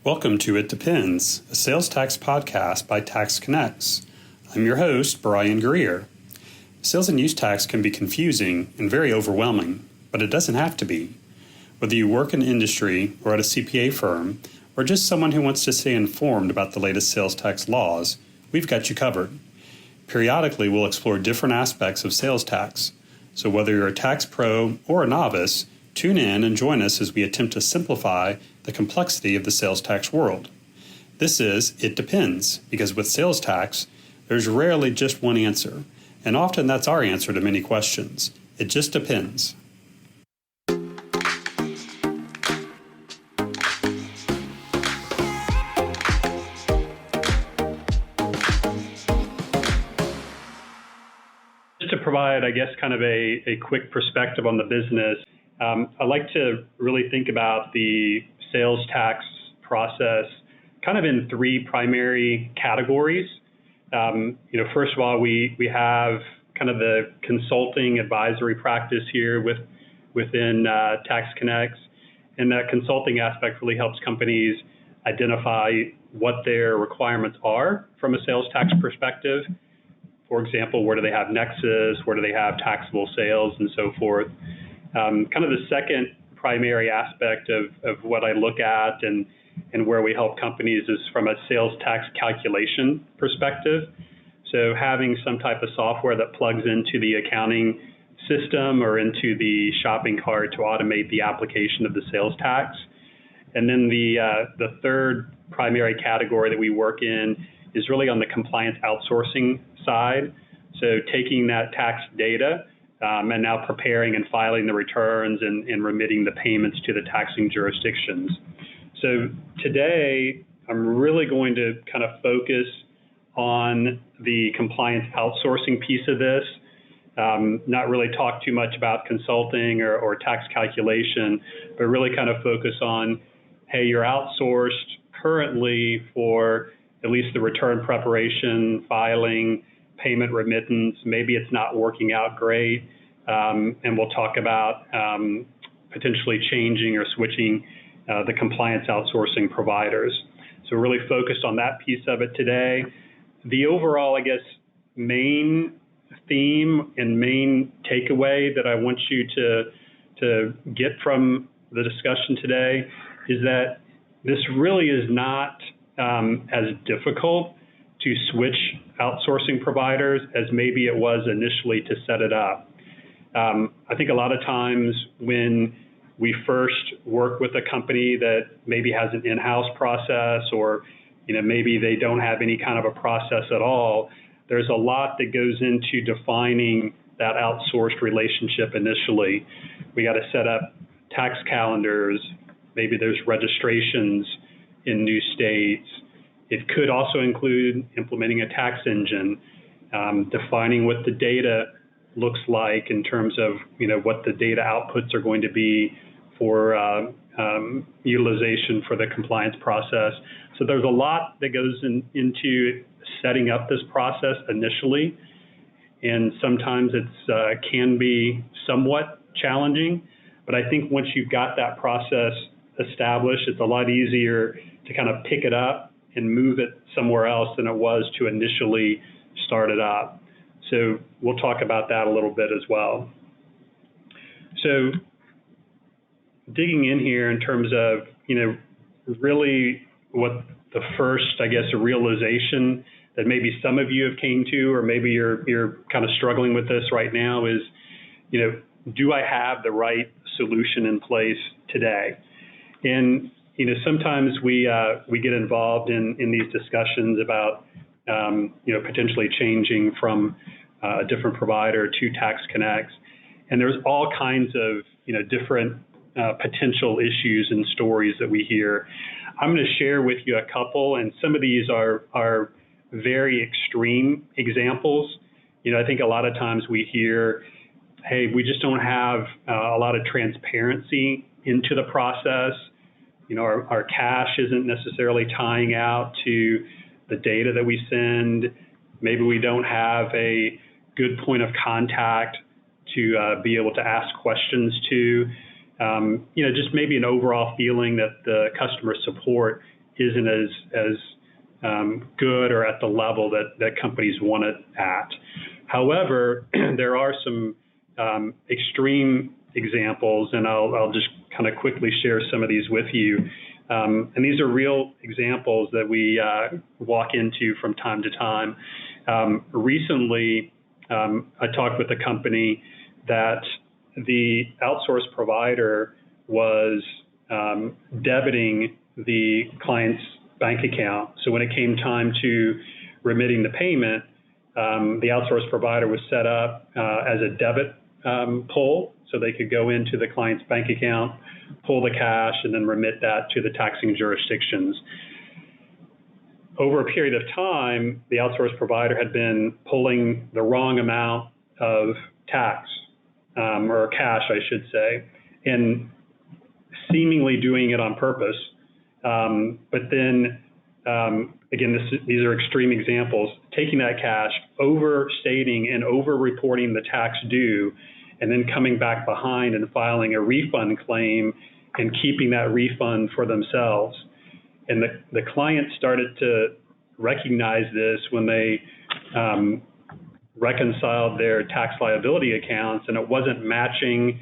Welcome to It Depends, a sales tax podcast by Tax Connects. I'm your host, Brian Greer. Sales and use tax can be confusing and very overwhelming, but it doesn't have to be. Whether you work in industry or at a CPA firm, or just someone who wants to stay informed about the latest sales tax laws, we've got you covered. Periodically, we'll explore different aspects of sales tax. So whether you're a tax pro or a novice, tune in and join us as we attempt to simplify the complexity of the sales tax world. This is It Depends, because with sales tax, there's rarely just one answer, and often that's our answer to many questions. It just depends. Just to provide, I guess, kind of a quick perspective on the business, I like to really think about the sales tax process kind of in three primary categories. First of all, we have kind of the consulting advisory practice here within Tax Connects, and that consulting aspect really helps companies identify what their requirements are from a sales tax perspective. For example, where do they have nexus, where do they have taxable sales, and so forth. Kind of the second primary aspect of what I look at and where we help companies is from a sales tax calculation perspective. So having some type of software that plugs into the accounting system or into the shopping cart to automate the application of the sales tax. And then the third primary category that we work in is really on the compliance outsourcing side. So taking that tax data and now preparing and filing the returns and remitting the payments to the taxing jurisdictions. So today, I'm really going to kind of focus on the compliance outsourcing piece of this, not really talk too much about consulting or tax calculation, but really kind of focus on, hey, you're outsourced currently for at least the return preparation, filing, payment remittance. Maybe it's not working out great, and we'll talk about potentially changing or switching the compliance outsourcing providers. So we're really focused on that piece of it today. The overall, I guess, main theme and main takeaway that I want you to get from the discussion today is that this really is not as difficult to switch outsourcing providers as maybe it was initially to set it up. I think a lot of times when we first work with a company that maybe has an in-house process or maybe they don't have any kind of a process at all, there's a lot that goes into defining that outsourced relationship initially. We got to set up tax calendars, maybe there's registrations in new states. It could also include implementing a tax engine, defining what the data looks like in terms of what the data outputs are going to be for utilization for the compliance process. So there's a lot that goes into setting up this process initially, and sometimes it can be somewhat challenging. But I think once you've got that process established, it's a lot easier to kind of pick it up and move it somewhere else than it was to initially start it up. So we'll talk about that a little bit as well. So digging in here in terms of, really what the first, I guess, realization that maybe some of you have came to, or maybe you're kind of struggling with this right now is, do I have the right solution in place today? And, sometimes we get involved in these discussions about, potentially changing from a different provider to Tax Connects. And there's all kinds of, different potential issues and stories that we hear. I'm going to share with you a couple, and some of these are very extreme examples. I think a lot of times we hear, hey, we just don't have a lot of transparency into the process. Our cash isn't necessarily tying out to the data that we send. Maybe we don't have a good point of contact to be able to ask questions to. Just maybe an overall feeling that the customer support isn't as good or at the level that companies want it at. However, there are some extreme examples, and I'll just kind of quickly share some of these with you. And these are real examples that we walk into from time to time. Recently, I talked with a company that the outsourced provider was debiting the client's bank account. So when it came time to remitting the payment, the outsourced provider was set up as a debit pull, so they could go into the client's bank account, pull the cash, and then remit that to the taxing jurisdictions. Over a period of time, the outsourced provider had been pulling the wrong amount of tax, or cash, I should say, and seemingly doing it on purpose. But then, again, these are extreme examples, taking that cash, overstating and over-reporting the tax due, and then coming back behind and filing a refund claim and keeping that refund for themselves. And the client started to recognize this when they reconciled their tax liability accounts, and it wasn't matching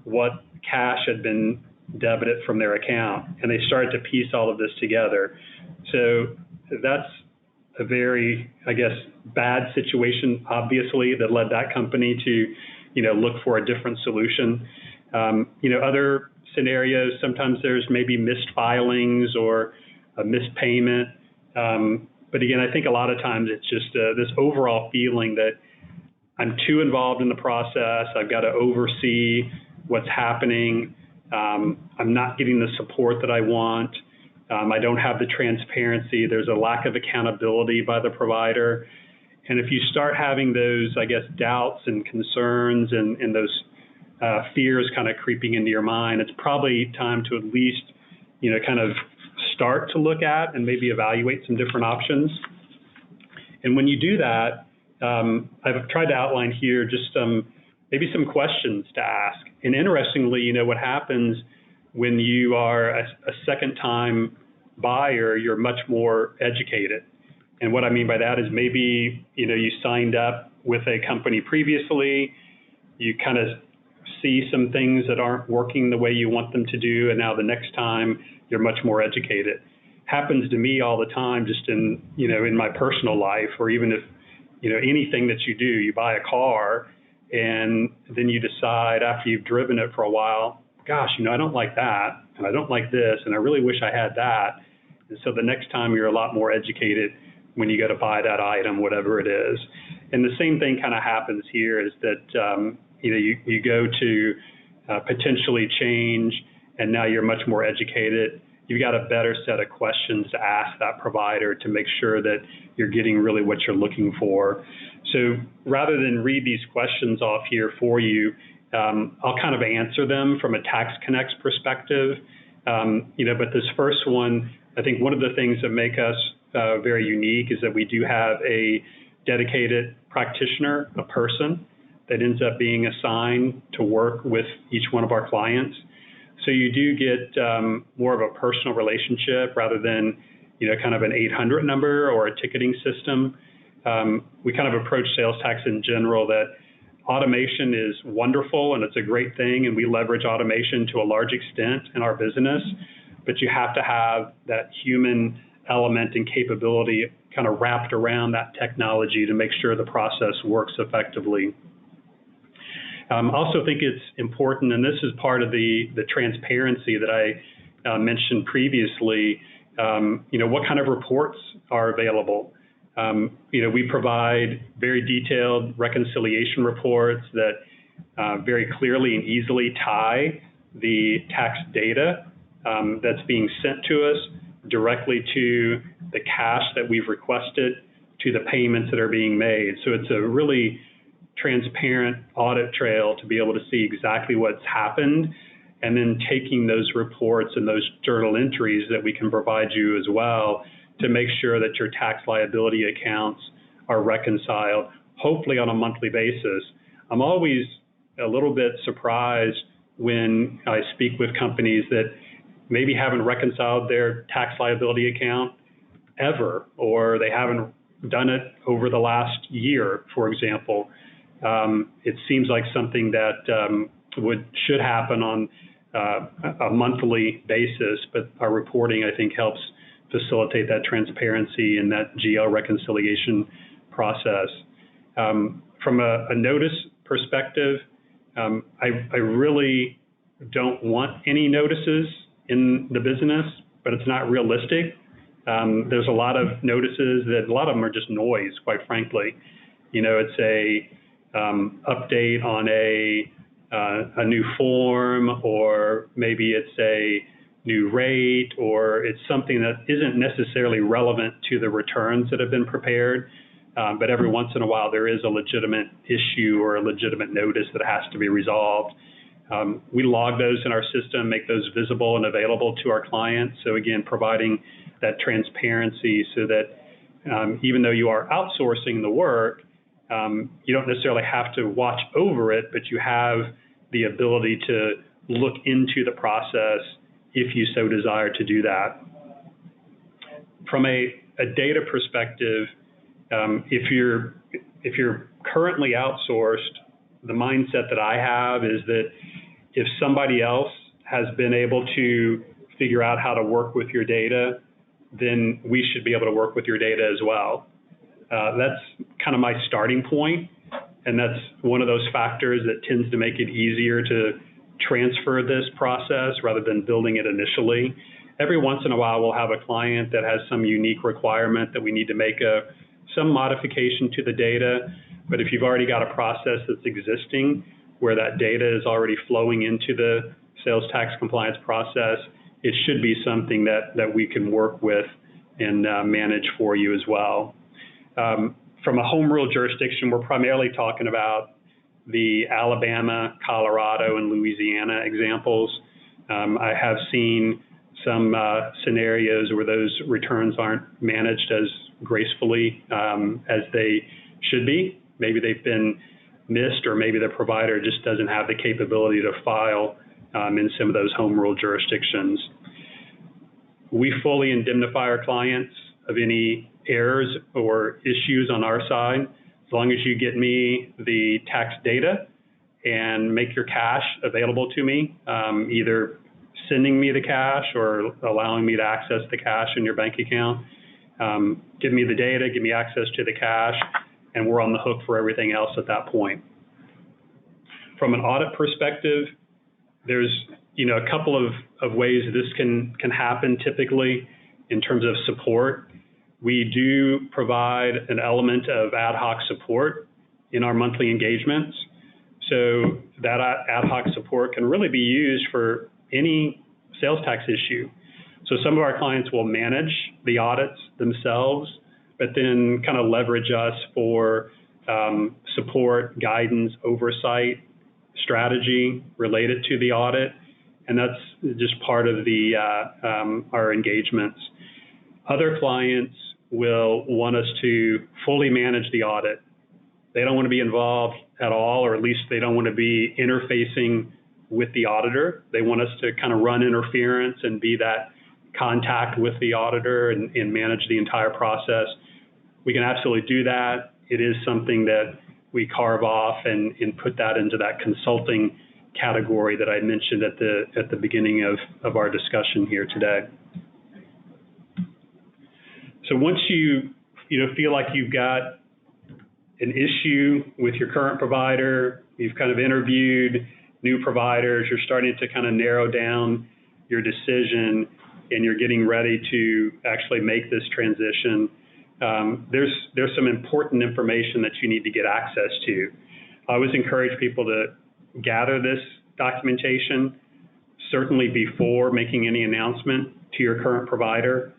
what cash had been debited from their account. And they started to piece all of this together. So that's a very, I guess, bad situation, obviously, that led that company to, look for a different solution. Other scenarios, sometimes there's maybe missed filings or a missed payment. But again, I think a lot of times it's just this overall feeling that I'm too involved in the process. I've got to oversee what's happening. I'm not getting the support that I want. I don't have the transparency. There's a lack of accountability by the provider. And if you start having those, I guess, doubts and concerns and those fears kind of creeping into your mind, it's probably time to at least, kind of start to look at and maybe evaluate some different options. And when you do that, I've tried to outline here just maybe some questions to ask. And interestingly, what happens when you are a second-time buyer, you're much more educated. And what I mean by that is maybe, you signed up with a company previously, you kind of see some things that aren't working the way you want them to do, and now the next time you're much more educated. Happens to me all the time, just in my personal life, or even if, anything that you do, you buy a car and then you decide after you've driven it for a while, gosh, I don't like that, and I don't like this, and I really wish I had that. And so the next time you're a lot more educated when you go to buy that item, whatever it is. And the same thing kind of happens here is that, you go to potentially change, and now you're much more educated. You've got a better set of questions to ask that provider to make sure that you're getting really what you're looking for. So rather than read these questions off here for you, I'll kind of answer them from a Tax Connect's perspective. But this first one, I think one of the things that make us very unique is that we do have a dedicated practitioner, a person that ends up being assigned to work with each one of our clients. So you do get more of a personal relationship rather than, kind of an 800 number or a ticketing system. We kind of approach sales tax in general that automation is wonderful and it's a great thing, and we leverage automation to a large extent in our business, but you have to have that human element and capability kind of wrapped around that technology to make sure the process works effectively. I also think it's important, and this is part of the transparency that I mentioned previously, what kind of reports are available. We provide very detailed reconciliation reports that very clearly and easily tie the tax data that's being sent to us directly to the cash that we've requested, to the payments that are being made. So it's a really transparent audit trail to be able to see exactly what's happened, and then taking those reports and those journal entries that we can provide you as well to make sure that your tax liability accounts are reconciled, hopefully on a monthly basis. I'm always a little bit surprised when I speak with companies that maybe haven't reconciled their tax liability account ever, or they haven't done it over the last year, for example. It seems like something that should happen on a monthly basis, but our reporting, I think, helps facilitate that transparency and that GL reconciliation process. From a notice perspective, I really don't want any notices in the business, but it's not realistic. There's a lot of notices that a lot of them are just noise, quite frankly. It's a update on a new form, or maybe it's a new rate, or it's something that isn't necessarily relevant to the returns that have been prepared. But every once in a while, there is a legitimate issue or a legitimate notice that has to be resolved. We log those in our system, make those visible and available to our clients. So again, providing that transparency so that even though you are outsourcing the work, you don't necessarily have to watch over it, but you have the ability to look into the process if you so desire to do that. From a data perspective, if you're currently outsourced, the mindset that I have is that if somebody else has been able to figure out how to work with your data, then we should be able to work with your data as well. That's kind of my starting point, and that's one of those factors that tends to make it easier to transfer this process rather than building it initially. Every once in a while, we'll have a client that has some unique requirement that we need to make some modification to the data, but if you've already got a process that's existing where that data is already flowing into the sales tax compliance process, it should be something that we can work with and manage for you as well. From a home rule jurisdiction, we're primarily talking about the Alabama, Colorado, and Louisiana examples. I have seen some scenarios where those returns aren't managed as gracefully as they should be. Maybe they've been missed, or maybe the provider just doesn't have the capability to file in some of those home rule jurisdictions. We fully indemnify our clients of any errors or issues on our side, as long as you get me the tax data and make your cash available to me, either sending me the cash or allowing me to access the cash in your bank account. Give me the data, give me access to the cash, and we're on the hook for everything else at that point. From an audit perspective, there's a couple of ways this can happen typically in terms of support. We do provide an element of ad hoc support in our monthly engagements. So that ad hoc support can really be used for any sales tax issue. So some of our clients will manage the audits themselves, but then kind of leverage us for support, guidance, oversight, strategy related to the audit. And that's just part of our engagements. Other clients will want us to fully manage the audit. They don't want to be involved at all, or at least they don't want to be interfacing with the auditor. They want us to kind of run interference and be that contact with the auditor and manage the entire process. We can absolutely do that. It is something that we carve off and put that into that consulting category that I mentioned at the beginning of our discussion here today. So once you feel like you've got an issue with your current provider, you've kind of interviewed new providers, you're starting to kind of narrow down your decision, and you're getting ready to actually make this transition, there's some important information that you need to get access to. I always encourage people to gather this documentation, certainly before making any announcement to your current provider.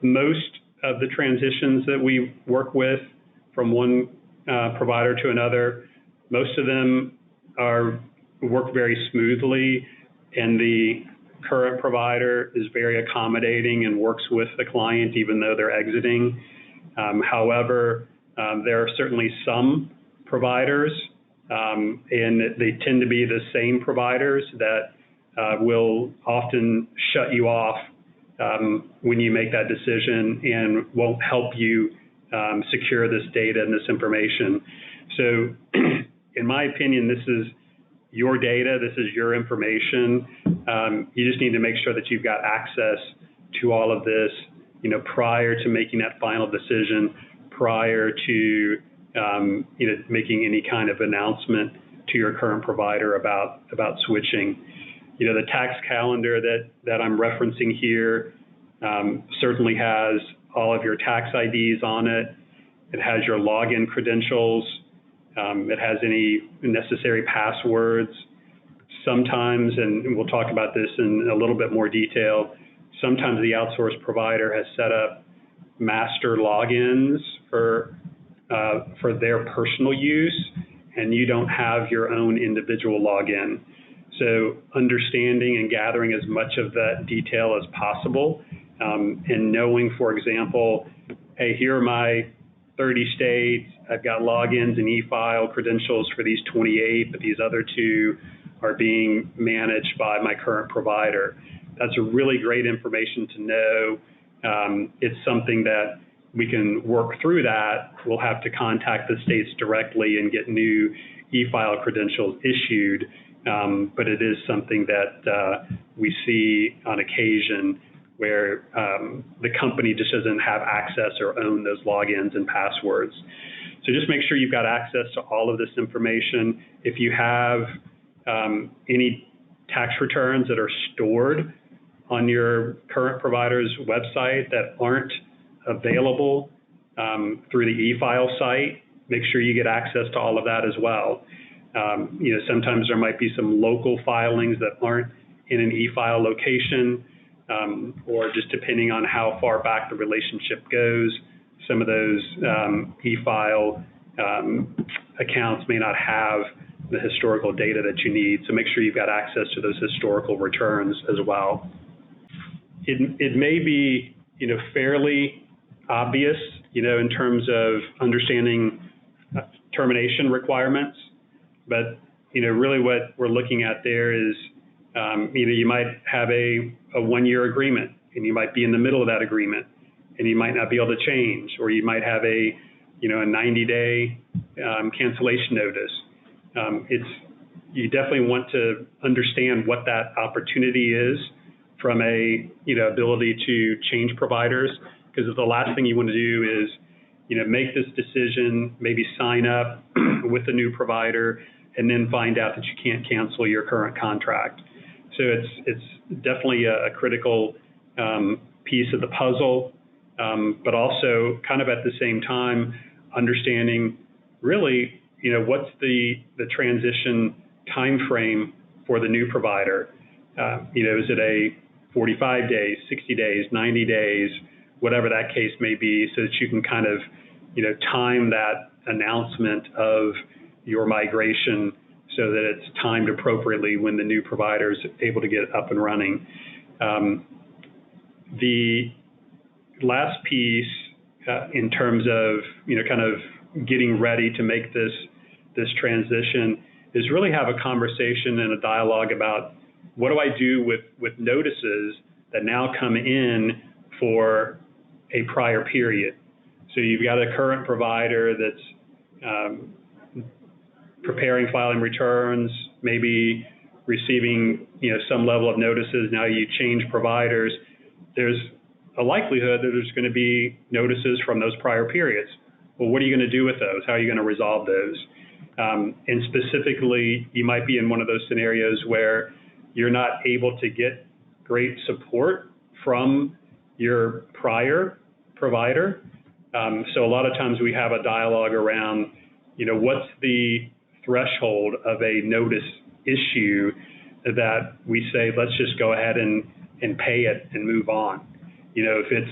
Most of the transitions that we work with from one provider to another, most of them work very smoothly, and the current provider is very accommodating and works with the client even though they're exiting. However, there are certainly some providers, and they tend to be the same providers that will often shut you off when you make that decision and won't help you secure this data and this information. So in my opinion, this is your data, this is your information. You just need to make sure that you've got access to all of this, prior to making that final decision, prior to making any kind of announcement to your current provider about switching. The tax calendar that I'm referencing here certainly has all of your tax IDs on it. It has your login credentials. It has any necessary passwords. Sometimes, and we'll talk about this in a little bit more detail, sometimes the outsourced provider has set up master logins for their personal use, and you don't have your own individual login. So understanding and gathering as much of that detail as possible, and knowing, for example, hey, here are my 30 states, I've got logins and e-file credentials for these 28, but these other 2 are being managed by my current provider. That's a really great information to know. It's something that we can work through that. We'll have to contact the states directly and get new e-file credentials issued, but it is something that we see on occasion where the company just doesn't have access or own those logins and passwords. So just make sure you've got access to all of this information. If you have any tax returns that are stored on your current provider's website that aren't available through the e-file site, make sure you get access to all of that as well. Sometimes there might be some local filings that aren't in an e-file location, or just depending on how far back the relationship goes, some of those e-file accounts may not have the historical data that you need. So make sure you've got access to those historical returns as well. It may be, fairly obvious, in terms of understanding termination requirements, but, really what we're looking at there is, you might have a 1-year agreement, and you might be in the middle of that agreement, and you might not be able to change, or you might have a 90-day cancellation notice. You definitely want to understand what that opportunity is from a ability to change providers, because the last thing you want to do is make this decision, maybe sign up with a new provider, and then find out that you can't cancel your current contract. So it's definitely a critical piece of the puzzle, but also kind of at the same time understanding really what's the transition time frame for the new provider. Is it a 45 days, 60 days, 90 days, whatever that case may be, so that you can kind of time that announcement of your migration so that it's timed appropriately when the new provider is able to get up and running. The last piece in terms of kind of getting ready to make this transition is really have a conversation and a dialogue about what do I do with notices that now come in for a prior period. So you've got a current provider that's preparing filing returns, maybe receiving some level of notices. Now you change providers. There's a likelihood that there's going to be notices from those prior periods. Well, what are you going to do with those? How are you going to resolve those? And specifically, you might be in one of those scenarios where you're not able to get great support from your prior provider. So a lot of times we have a dialogue around, what's the threshold of a notice issue that we say, let's just go ahead and pay it and move on. If it's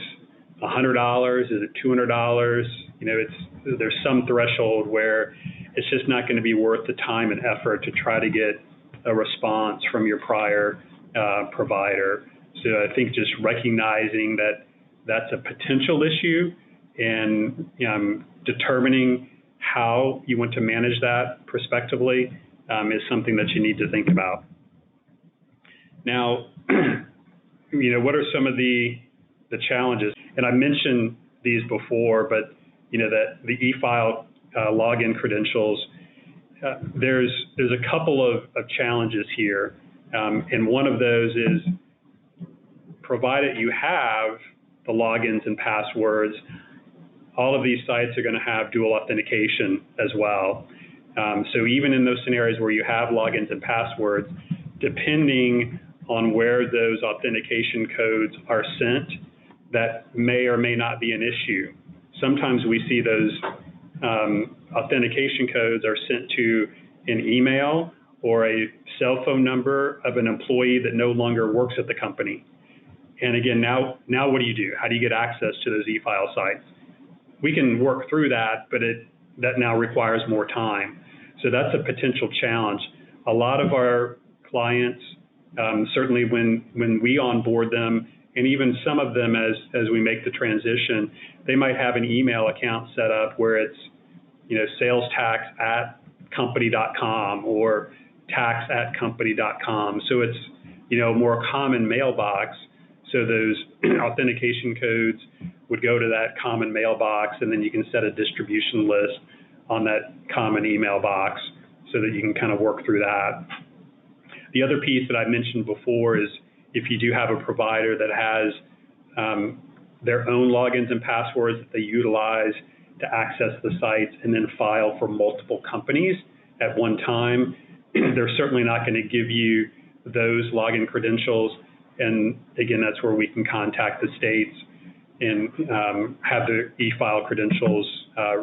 $100, is it $200? There's some threshold where it's just not going to be worth the time and effort to try to get a response from your prior provider. So I think just recognizing that that's a potential issue and determining how you want to manage that prospectively is something that you need to think about. Now, what are some of the challenges? And I mentioned these before, but that the e-file login credentials, there's a couple of challenges here, and one of those is, provided you have the logins and passwords, all of these sites are going to have dual authentication as well. So even in those scenarios where you have logins and passwords, depending on where those authentication codes are sent, that may or may not be an issue. Sometimes we see those authentication codes are sent to an email or a cell phone number of an employee that no longer works at the company. And again, now what do you do? How do you get access to those e-file sites? We can work through that, but that now requires more time. So that's a potential challenge. A lot of our clients, certainly when we onboard them, and even some of them as we make the transition, they might have an email account set up where it's salestax@company.com or tax@company.com. So it's a more common mailbox. So those authentication codes would go to that common mailbox, and then you can set a distribution list on that common email box so that you can kind of work through that. The other piece that I mentioned before is if you do have a provider that has their own logins and passwords that they utilize to access the sites and then file for multiple companies at one time, they're certainly not going to give you those login credentials. And again, that's where we can contact the states and have the e-file credentials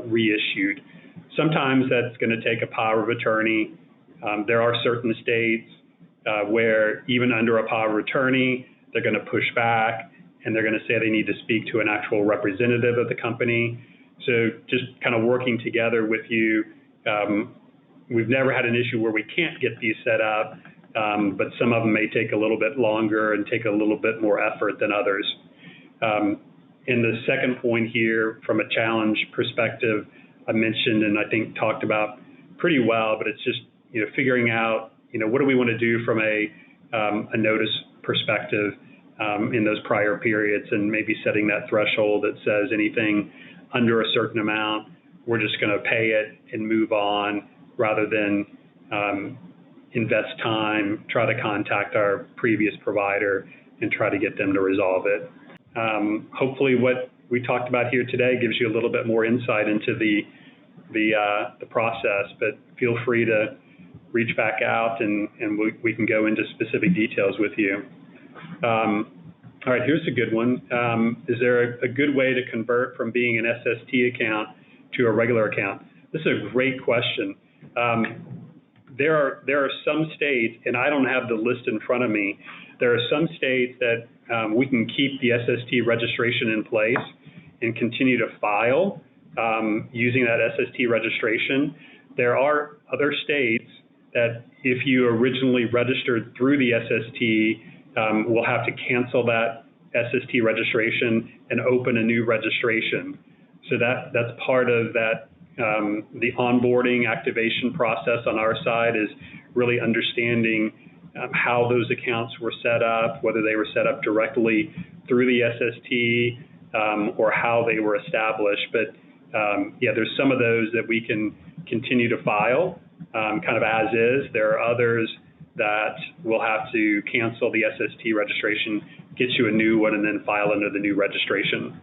reissued. Sometimes that's going to take a power of attorney. There are certain states where even under a power of attorney, they're going to push back and they're going to say they need to speak to an actual representative of the company. So just kind of working together with you, we've never had an issue where we can't get these set up, but some of them may take a little bit longer and take a little bit more effort than others. And the second point here, from a challenge perspective, I mentioned and I think talked about pretty well, but it's just figuring out what do we want to do from a notice perspective in those prior periods, and maybe setting that threshold that says anything under a certain amount, we're just going to pay it and move on, rather than invest time, try to contact our previous provider and try to get them to resolve it. Hopefully what we talked about here today gives you a little bit more insight into the process, but feel free to reach back out and we can go into specific details with you. All right, here's a good one. Is there a good way to convert from being an SST account to a regular account? This is a great question. There are some states, and I don't have the list in front of me, there are some states that we can keep the SST registration in place and continue to file using that SST registration. There are other states that if you originally registered through the SST, will have to cancel that SST registration and open a new registration. So that's part of that. The onboarding activation process on our side is really understanding how those accounts were set up, whether they were set up directly through the SST or how they were established. But there's some of those that we can continue to file kind of as is. There are others that will have to cancel the SST registration, get you a new one, and then file under the new registration.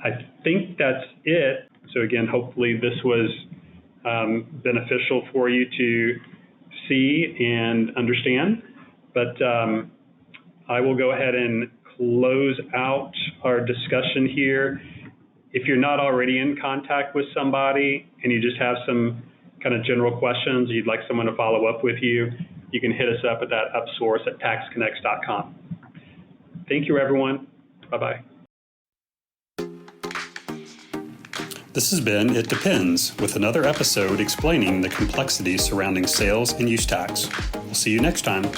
I think that's it. So again, hopefully this was beneficial for you to see and understand. But I will go ahead and close out our discussion here. If you're not already in contact with somebody and you just have some kind of general questions, you'd like someone to follow up with you, you can hit us up at that upsource@taxconnects.com. Thank you, everyone. Bye-bye. This has been It Depends, with another episode explaining the complexities surrounding sales and use tax. We'll see you next time.